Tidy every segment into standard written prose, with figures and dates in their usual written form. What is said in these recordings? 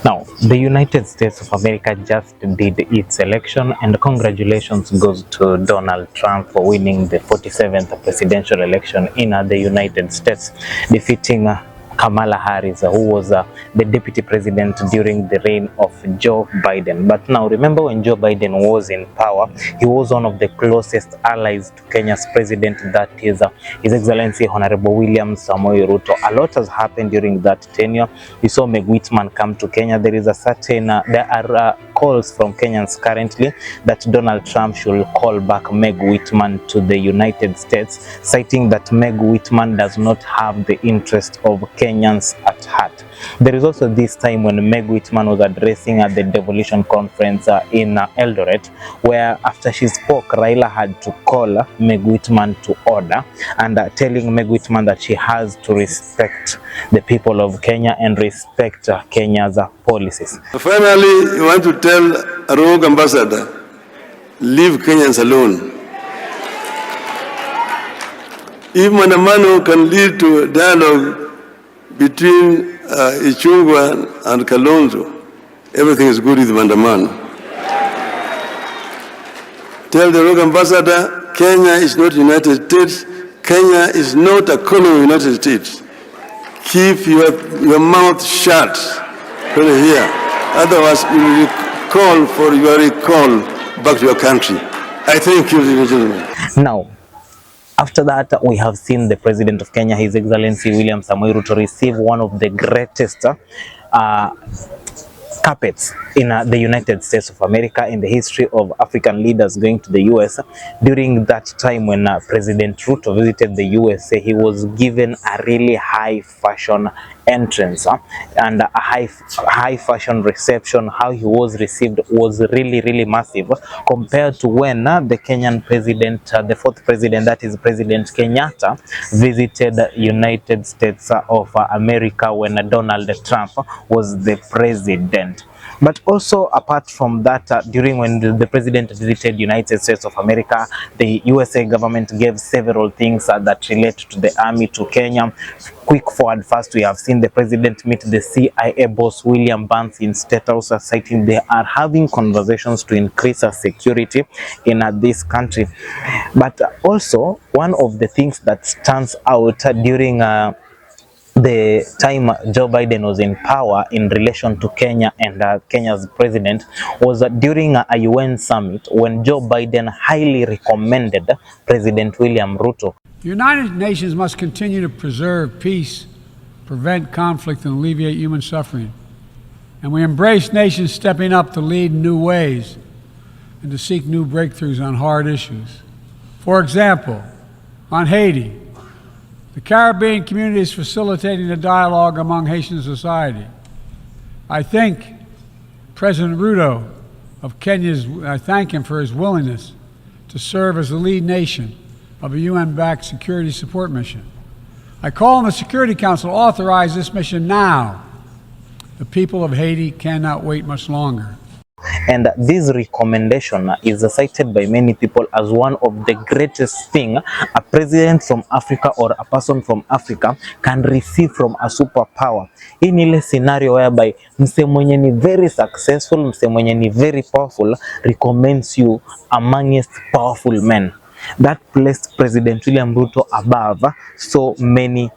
Now, the United States of America just did its election, and congratulations goes to Donald Trump for winning the 47th presidential election in the United States, defeating Kamala Harris, who was the deputy president during the reign of Joe Biden. But now, remember when Joe Biden was in power, he was one of the closest allies to Kenya's president, that is His Excellency Honorable William Samoei Ruto. A lot has happened during that tenure. We saw Meg Whitman come to Kenya. There is a certain, there are calls from Kenyans currently that Donald Trump should call back Meg Whitman to the United States, citing that Meg Whitman does not have the interest of Kenyans at heart. There is also this time when Meg Whitman was addressing at the devolution conference in Eldoret, where after she spoke, Raila had to call Meg Whitman to order and telling Meg Whitman that she has to respect the people of Kenya and respect Kenya's policies. Finally, you want to tell a rogue ambassador, leave Kenyans alone. If Mandamano can lead to a dialogue between Ichungwa and Kalonzo, everything is good with Mandamano. Tell the rogue ambassador, Kenya is not United States. Kenya is not a colony of United States. Keep your mouth shut here. Otherwise, you will call for your recall back to your country. I thank you, ladies and gentlemen. Now, after that, we have seen the President of Kenya, His Excellency William Samoei Ruto, receive one of the greatest carpets in the United States of America in the history of African leaders going to the US. During that time when President Ruto visited the USA, he was given a really high fashion entrance and a high fashion reception. How he was received was really massive compared to when the Kenyan president, the fourth president, that is President Kenyatta, visited the United States of America when Donald Trump was the president. But also, apart from that, during when the president visited United States of America, the USA government gave several things that relate to the army to Kenya. Quick forward first, we have seen the president meet the CIA boss William Burns in State House, citing they are having conversations to increase security in this country. But also, one of the things that stands out during the time Joe Biden was in power in relation to Kenya and Kenya's president was during a UN summit when Joe Biden highly recommended President William Ruto. The United Nations must continue to preserve peace, prevent conflict, and alleviate human suffering. And we embrace nations stepping up to lead new ways and to seek new breakthroughs on hard issues. For example, on Haiti, the Caribbean community is facilitating a dialogue among Haitian society. I thank President Ruto of Kenya, I thank him for his willingness to serve as the lead nation of a UN-backed security support mission. I call on the Security Council to authorize this mission now. The people of Haiti cannot wait much longer. And this recommendation is cited by many people as one of the greatest thing a president from Africa or a person from Africa can receive from a superpower. In ile scenario whereby mse mwenye ni very successful, mse mwenye ni very powerful recommends you amongst powerful men. That placed President William Ruto above so many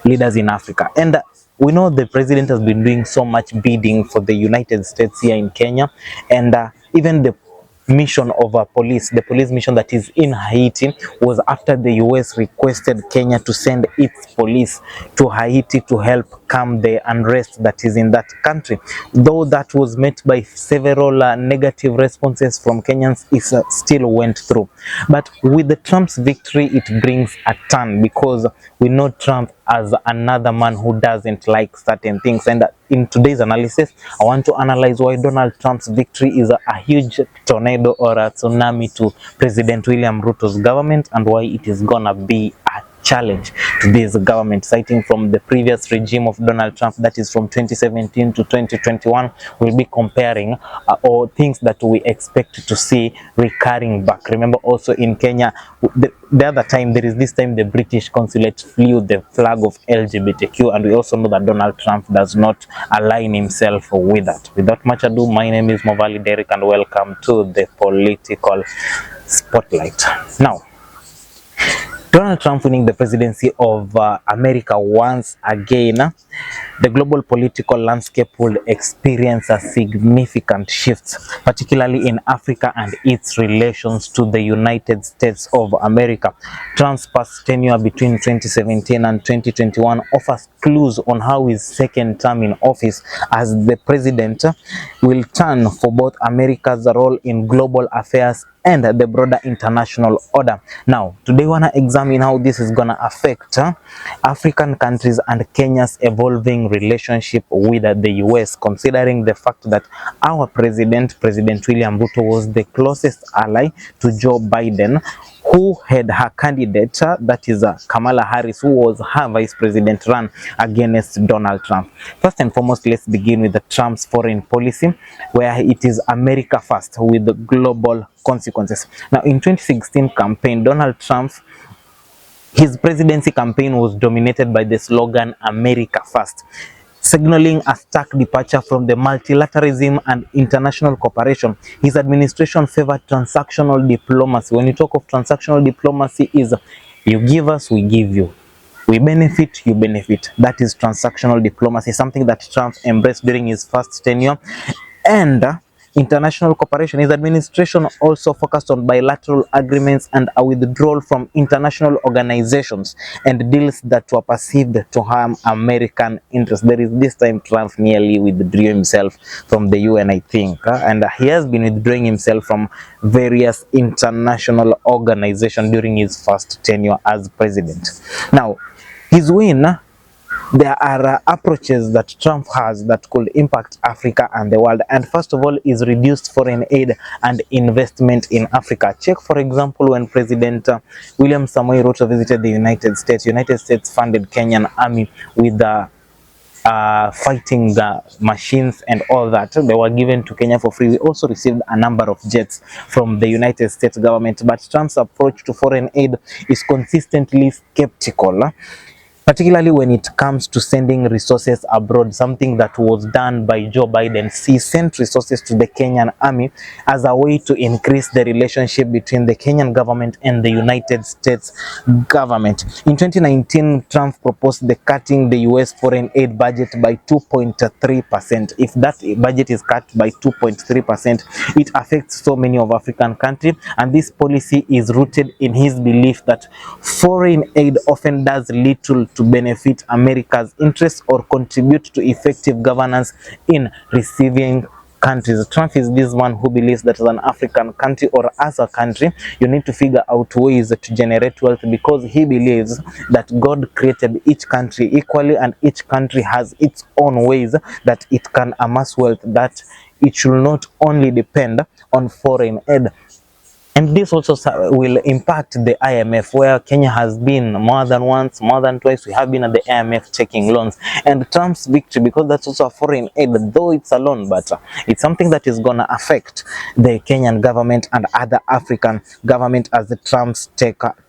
leaders in Africa. And we know the president has been doing so much bidding for the United States here in Kenya, and even the mission of the police mission that is in Haiti was after the US requested Kenya to send its police to Haiti to help calm the unrest that is in that country. Though that was met by several negative responses from Kenyans, it still went through. But with the Trump's victory, it brings a turn, because we know Trump as another man who doesn't like certain things. And in today's analysis, I want to analyze why Donald Trump's victory is a huge tornado or a tsunami to President William Ruto's government, and why it is gonna be a challenge to this government, citing from the previous regime of Donald Trump, that is from 2017 to 2021. We'll be comparing or things that we expect to see recurring back. Remember, also in Kenya, the other time, there is this time the British consulate flew the flag of LGBTQ, and we also know that Donald Trump does not align himself with that. Without much ado, my name is Movali Derek, and welcome to the political spotlight. Now, Donald Trump winning the presidency of America once again, the global political landscape will experience a significant shift, particularly in Africa and its relations to the United States of America. Trump's past tenure between 2017 and 2021 offers clues on how his second term in office as the president will turn for both America's role in global affairs and the broader international order. Now, today we want to examine how this is going to affect African countries and Kenya's evolving relationship with the US, considering the fact that our President William Ruto, was the closest ally to Joe Biden, who had her candidate, that is Kamala Harris, who was her vice president, run against Donald Trump. First and foremost, let's begin with the Trump's foreign policy, where it is America first with the global consequences. Now, in 2016 campaign, Donald Trump, his presidency campaign was dominated by the slogan America First, signaling a stark departure from the multilateralism and international cooperation. His administration favored transactional diplomacy. When you talk of transactional diplomacy, is you give us, we give you. We benefit, you benefit. That is transactional diplomacy, something that Trump embraced during his first tenure. And international cooperation. His administration also focused on bilateral agreements and a withdrawal from international organizations and deals that were perceived to harm American interests. There is this time Trump nearly withdrew himself from the UN, I think, and he has been withdrawing himself from various international organizations during his first tenure as president. Now, his win, there are approaches that Trump has that could impact Africa and the world. And first of all is reduced foreign aid and investment in Africa. Check, for example, when President William Samoei Ruto visited the United States funded Kenyan army with the fighting the machines and all that. They were given to Kenya for free. We also received a number of jets from the United States government. But Trump's approach to foreign aid is consistently skeptical, particularly when it comes to sending resources abroad, something that was done by Joe Biden. He sent resources to the Kenyan army as a way to increase the relationship between the Kenyan government and the United States government. In 2019, Trump proposed the cutting the US foreign aid budget by 2.3%. If that budget is cut by 2.3%, it affects so many of African countries, and this policy is rooted in his belief that foreign aid often does little to benefit America's interests or contribute to effective governance in receiving countries. Trump is this one who believes that as an African country or as a country, you need to figure out ways to generate wealth, because he believes that God created each country equally and each country has its own ways that it can amass wealth, that it should not only depend on foreign aid. And this also will impact the IMF, where Kenya has been more than once, more than twice. We have been at the IMF taking loans. And Trump's victory, because that's also a foreign aid, though it's a loan, but it's something that is going to affect the Kenyan government and other African government as the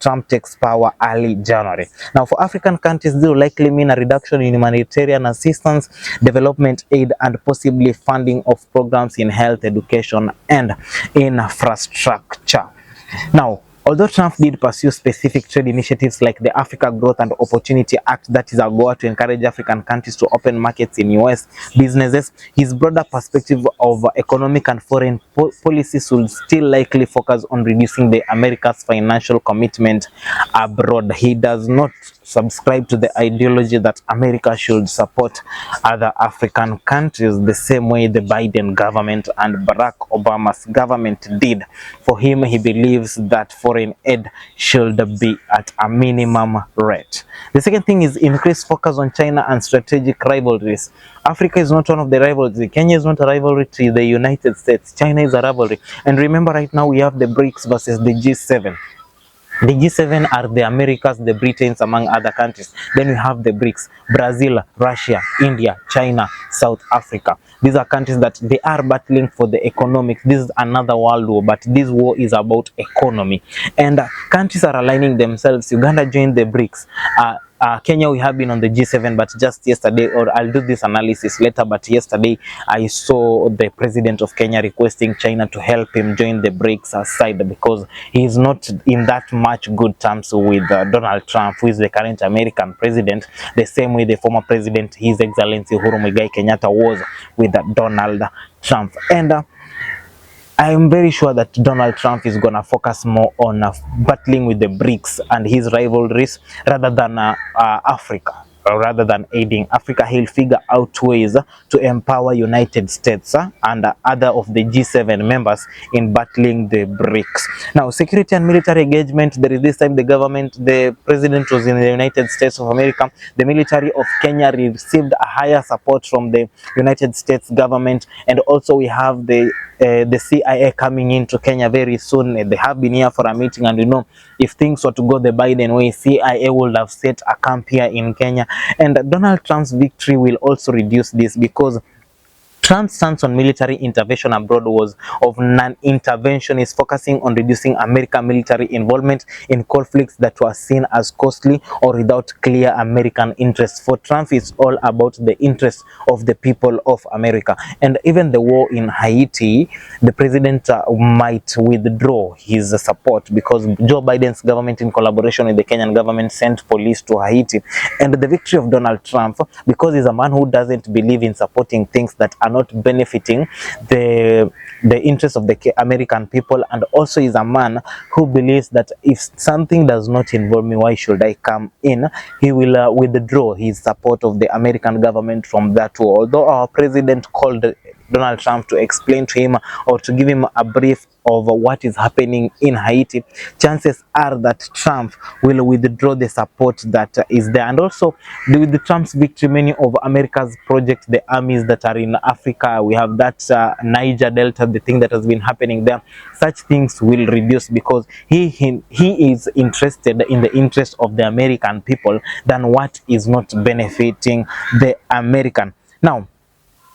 Trump takes power early January. Now, for African countries, this will likely mean a reduction in humanitarian assistance, development aid, and possibly funding of programs in health, education, and infrastructure. Now, although Trump did pursue specific trade initiatives like the Africa Growth and Opportunity Act, that is a goal to encourage African countries to open markets in US businesses, his broader perspective of economic and foreign policies will still likely focus on reducing the America's financial commitment abroad. He does not subscribe to the ideology that America should support other African countries the same way the Biden government and Barack Obama's government did. For him, he believes that foreign aid should be at a minimum rate. The second thing is increased focus on China and strategic rivalries. Africa is not one of the rivalries. Kenya is not a rivalry to the United States. China is a rivalry. And remember, right now we have the BRICS versus the G7. The G7 are the Americas, the Britains, among other countries. Then we have the BRICS: Brazil, Russia, India, China, South Africa. These are countries that they are battling for the economics. This is another world war, but this war is about economy. And countries are aligning themselves. Uganda joined the BRICS. Kenya, we have been on the G7, but just yesterday, or I'll do this analysis later, but yesterday I saw the president of Kenya requesting China to help him join the BRICS side because he is not in that much good terms with Donald Trump, who is the current American president, the same way the former president, His Excellency Uhuru Muigai Kenyatta, was with Donald Trump. And I'm very sure that Donald Trump is going to focus more on battling with the BRICS and his rivalries rather than Africa. Rather than aiding Africa, he'll figure out ways to empower United States and other of the G7 members in battling the BRICS. Now, security and military engagement, there is this time the president was in the United States of America. The military of Kenya received a higher support from the United States government, and also we have the CIA coming into Kenya very soon. They have been here for a meeting, and you know, if things were to go the Biden way, CIA would have set a camp here in Kenya. And Donald Trump's victory will also reduce this, because Trump's stance on military intervention abroad was of non-intervention, is focusing on reducing American military involvement in conflicts that were seen as costly or without clear American interests. For Trump, it's all about the interests of the people of America. And even the war in Haiti, the president might withdraw his support because Joe Biden's government, in collaboration with the Kenyan government, sent police to Haiti. And the victory of Donald Trump, because he's a man who doesn't believe in supporting things that are not benefiting the interests of the American people, and also is a man who believes that if something does not involve me, why should I come in? He will withdraw his support of the American government from that war. Although our president called Donald Trump to explain to him or to give him a brief of what is happening in Haiti, chances are that Trump will withdraw the support that is there. And also, with the Trump's victory, many of America's projects, the armies that are in Africa, we have that Niger Delta, the thing that has been happening there, such things will reduce because he is interested in the interest of the American people than what is not benefiting the American. Now,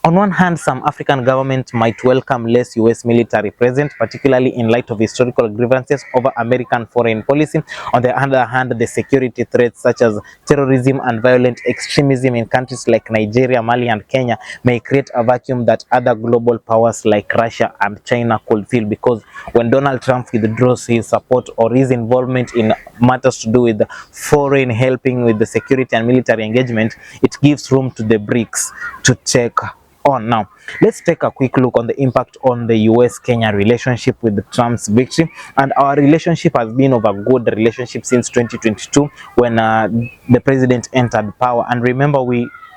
on one hand, some African governments might welcome less US military presence, particularly in light of historical grievances over American foreign policy. On the other hand, the security threats such as terrorism and violent extremism in countries like Nigeria, Mali, and Kenya may create a vacuum that other global powers like Russia and China could fill, because when Donald Trump withdraws his support or his involvement in matters to do with foreign helping with the security and military engagement, it gives room to the BRICS to take on. Now, let's take a quick look on the impact on the US-Kenya relationship with Trump's victory. And our relationship has been of a good relationship since 2022 when the president entered power. And remember,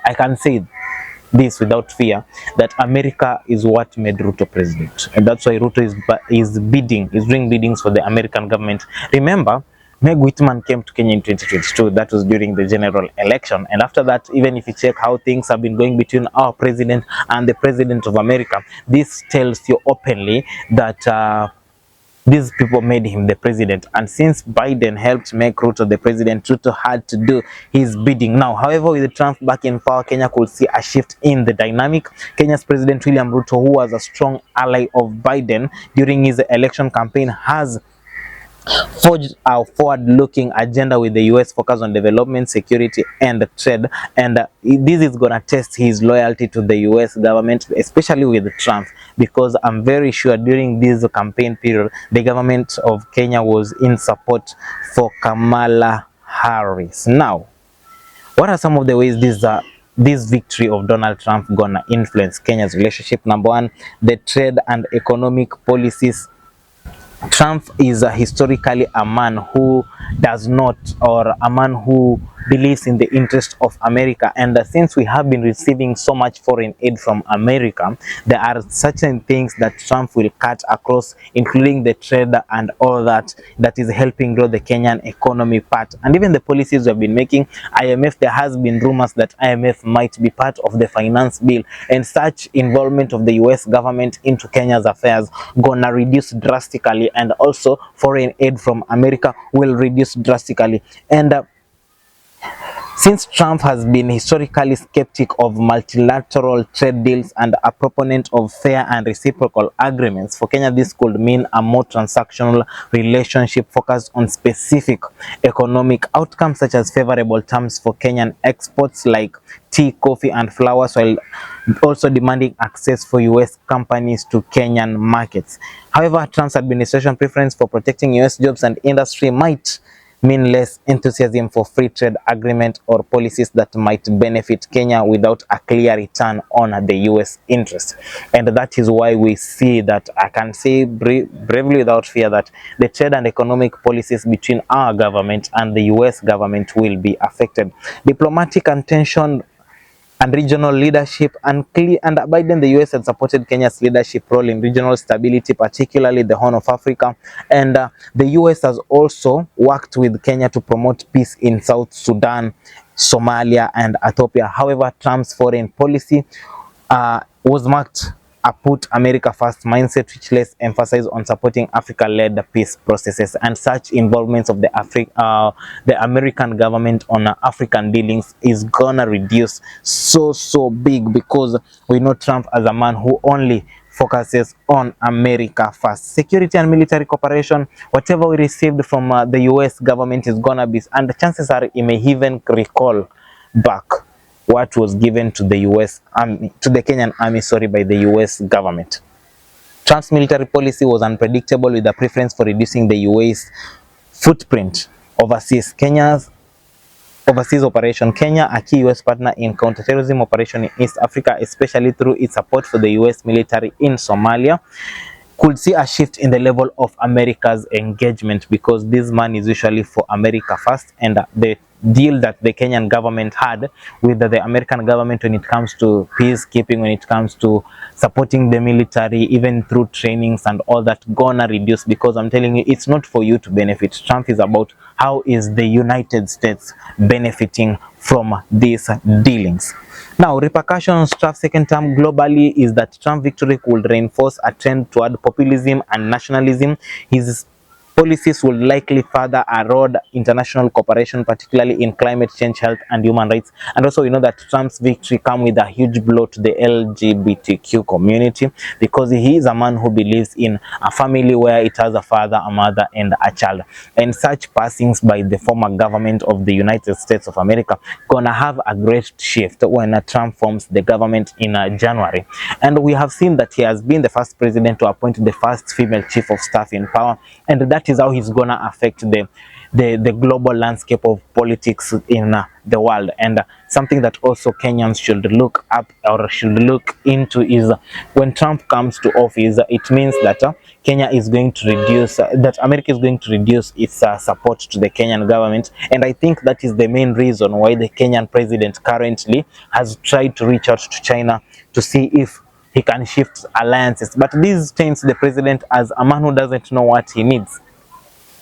I can say this without fear, that America is what made Ruto president, and that's why Ruto is doing biddings for the American government. Remember, Meg Whitman came to Kenya in 2022. That was during the general election. And after that, even if you check how things have been going between our president and the president of America, this tells you openly that these people made him the president. And since Biden helped make Ruto the president, Ruto had to do his bidding. Now, however, with Trump back in power, Kenya could see a shift in the dynamic. Kenya's President William Ruto, who was a strong ally of Biden during his election campaign, has forged a forward-looking agenda with the US focus on development, security, and trade. And this is going to test his loyalty to the US government, especially with Trump, because I'm very sure during this campaign period, the government of Kenya was in support for Kamala Harris. Now, what are some of the ways this victory of Donald Trump gonna influence Kenya's relationship? Number one, the trade and economic policies. Trump is historically a man who does not, or a man who believes in the interest of America. And since we have been receiving so much foreign aid from America, there are certain things that Trump will cut across, including the trade and all that is helping grow the Kenyan economy part. And even the policies we have been making, IMF, there has been rumors that IMF might be part of the finance bill, and such involvement of the US government into Kenya's affairs gonna reduce drastically drastically, and also foreign aid from America will reduce drastically. And since Trump has been historically skeptic of multilateral trade deals and a proponent of fair and reciprocal agreements, for Kenya this could mean a more transactional relationship focused on specific economic outcomes, such as favorable terms for Kenyan exports like tea, coffee and flowers, while also demanding access for US companies to Kenyan markets. However, Trump's administration preference for protecting US jobs and industry might mean less enthusiasm for free trade agreement or policies that might benefit Kenya without a clear return on the US interest. And that is why we see that, I can say bravely without fear, that the trade and economic policies between our government and the US government will be affected. Diplomatic tension and regional leadership, and Biden, the US, had supported Kenya's leadership role in regional stability, particularly the Horn of Africa, and the US has also worked with Kenya to promote peace in South Sudan, Somalia and Ethiopia. However, Trump's foreign policy was marked a put America first mindset, which less emphasize on supporting Africa-led peace processes, and such involvements of the American government on African dealings is gonna reduce so big, because we know Trump as a man who only focuses on America first. Security and military cooperation, whatever we received from the US government is gonna be, and the chances are he may even recall back what was given to the US Army, to the Kenyan Army, sorry, by the US government. Trump's military policy was unpredictable, with a preference for reducing the US footprint overseas. Kenya's overseas operation. Kenya, a key US partner in counterterrorism operation in East Africa, especially through its support for the US military in Somalia, could see a shift in the level of America's engagement, because this man is usually for America first, and the deal that the Kenyan government had with the American government when it comes to peacekeeping, when it comes to supporting the military, even through trainings and all that, gonna reduce, because I'm telling you, it's not for you to benefit. Trump is about how is the United States benefiting from these dealings. Now, repercussions of Trump's second term globally is that Trump's victory could reinforce a trend toward populism and nationalism. His policies will likely further erode international cooperation, particularly in climate change, health and human rights. And also, we know that Trump's victory comes with a huge blow to the LGBTQ community, because he is a man who believes in a family where it has a father, a mother and a child. And such passings by the former government of the United States of America gonna have a great shift when Trump forms the government in January. And we have seen that he has been the first president to appoint the first female chief of staff in power, and that is how he's gonna affect the global landscape of politics in the world. And something that also Kenyans should look up or should look into is, when Trump comes to office, it means that Kenya is going to reduce, that America is going to reduce its support to the Kenyan government. And I think that is the main reason why the Kenyan president currently has tried to reach out to China to see if he can shift alliances. But this taints the president as a man who doesn't know what he needs.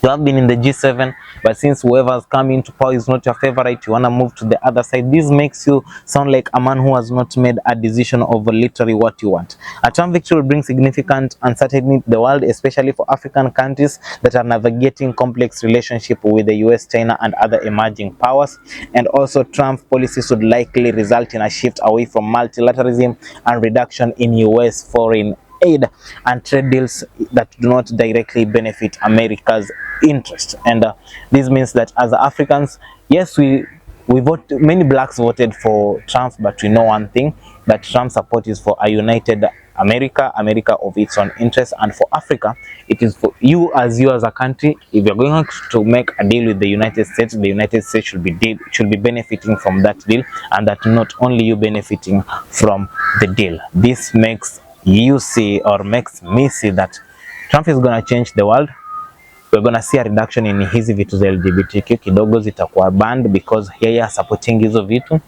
You have been in the G7, but since whoever's come into power is not your favorite, you want to move to the other side. This makes you sound like a man who has not made a decision of literally what you want. A Trump victory will bring significant uncertainty to the world, especially for African countries that are navigating complex relationship with the US, China and other emerging powers. And also, Trump's policies would likely result in a shift away from multilateralism and reduction in US foreign aid and trade deals that do not directly benefit America's interest. And this means that as Africans, yes, we vote, many blacks voted for Trump, but we know one thing, that Trump's support is for a united America of its own interest. And for Africa, it is for you as a country. If you're going to make a deal with the United States should be benefiting from that deal, and that not only you benefiting from the deal. This makes you see, or makes me see, that Trump is gonna change the world. We're gonna see a reduction in hizi vitu za LGBTQ, kidogo zitakuwa banned because yeye supporting hizo vitu.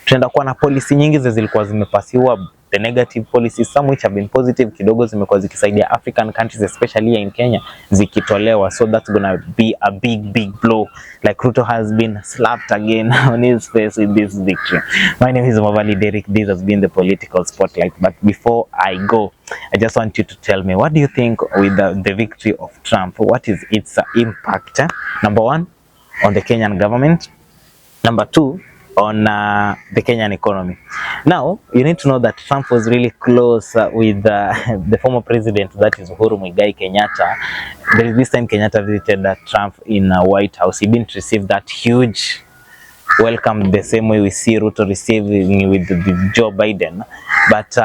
Tutaenda kuwa na policy nyingi zilikuwa zimepasiwa the negative policies, some which have been positive kidogo zimekuwa zikisaidia African countries, especially here in Kenya, zikitolewa. So that's gonna be a big blow. Like Ruto has been slapped again on his face with this victory. My name is Mavali Derek. This has been the political spotlight. But before I go, I just want you to tell me, what do you think with the victory of Trump? What is its impact? Number one, on the Kenyan government. Number two, on the Kenyan economy. Now, you need to know that Trump was really close with the former president, that is Uhuru Muigai Kenyatta. There is this time Kenyatta visited Trump in White House. He didn't receive that huge welcome the same way we see Ruto receiving with Joe Biden. But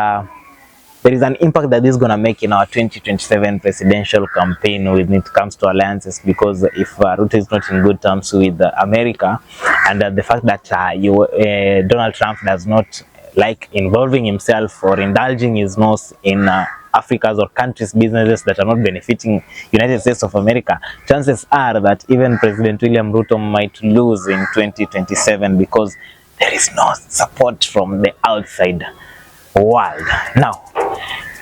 there is an impact that this is going to make in our 2027 presidential campaign when it comes to alliances, because if Ruto is not in good terms with America, and the fact that Donald Trump does not like involving himself or indulging his nose in Africa's or countries' businesses that are not benefiting United States of America, chances are that even President William Ruto might lose in 2027 because there is no support from the outside world. Now,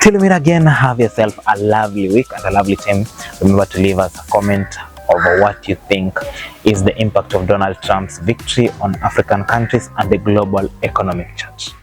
till we meet again, have yourself a lovely week and a lovely time. Remember to leave us a comment over what you think is the impact of Donald Trump's victory on African countries and the global economic chart.